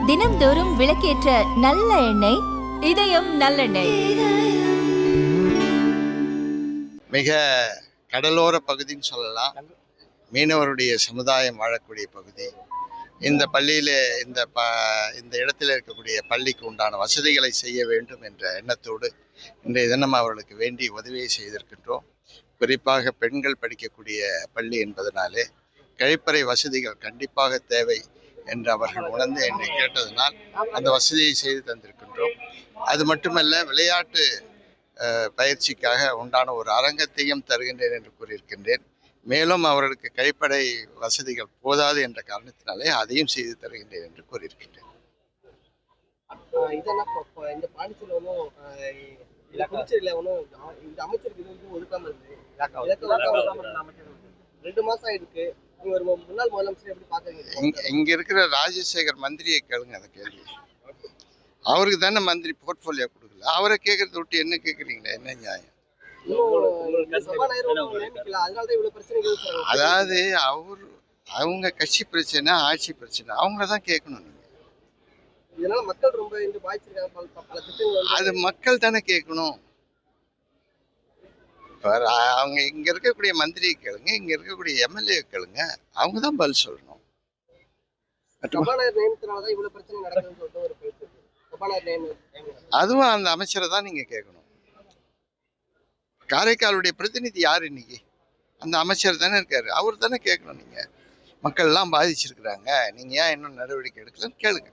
தினம்தோறும் விளக்கேற்ற நல்ல எண்ணெய் இதயம் நல்லெண்ணெய். மிக கடலோர பகுதின்னு சொல்லலாம். மீனவருடைய சமுதாயம் வாழக்கூடிய பகுதி. இந்த பள்ளியில் இந்த இடத்தில் இருக்கக்கூடிய பள்ளிக்கு உண்டான வசதிகளை செய்ய வேண்டும் என்ற எண்ணத்தோடு இன்றைய தினம் அவர்களுக்கு வேண்டி உதவியை செய்திருக்கின்றோம். குறிப்பாக பெண்கள் படிக்கக்கூடிய பள்ளி என்பதனாலே கழிப்பறை வசதிகள் கண்டிப்பாக தேவை என்று அவர்கள் உணர்ந்து என்னை கேட்டதனால் அந்த வசதியை செய்து தந்திருக்கின்றோம். அது மட்டுமல்ல, விளையாட்டு பயிற்சிக்காக உண்டான ஒரு அரங்கத்தையும் தருகின்றேன் என்று கூறியிருக்கின்றேன். மேலும் அவர்களுக்கு கழிப்பறை வசதிகள் போதாது என்ற காரணத்தினாலே அதையும் செய்து தருகின்றேன் என்று கூறியிருக்கின்றேன். இங்க இருக்கிற ராஜசேகர் மந்திரியை கேளுங்க அந்த கேள்வி. அவருக்கு தானே மந்திரி போர்ட்போலியோ கொடுக்கல. அவரை கேட்கறத விட்டு என்ன கேட்குறீங்களா? என்ன நியாயம்? அதாவது அவங்க கட்சி பிரச்சனை, ஆட்சி பிரச்சனை, அவங்களதான் கேட்கணும். அது மக்கள் தானே கேட்கணும். அவங்க இங்க இருக்கக்கூடிய மந்திரியை கேளுங்க, இங்க இருக்கக்கூடிய எம்எல்ஏ கேளுங்க, அவங்க தான் பதில் சொல்லணும். அதுவும் அந்த அமைச்சரை தான் நீங்க கேட்கணும். காரைக்காலுடைய பிரதிநிதி யார் இன்னைக்கு? அந்த அமைச்சர் தானே இருக்காரு, அவர் தானே கேட்கணும். நீங்க மக்கள் எல்லாம் பாதிச்சிருக்கிறாங்க, நீங்க ஏன் இன்னும் நடவடிக்கை எடுக்கலன்னு கேளுங்க.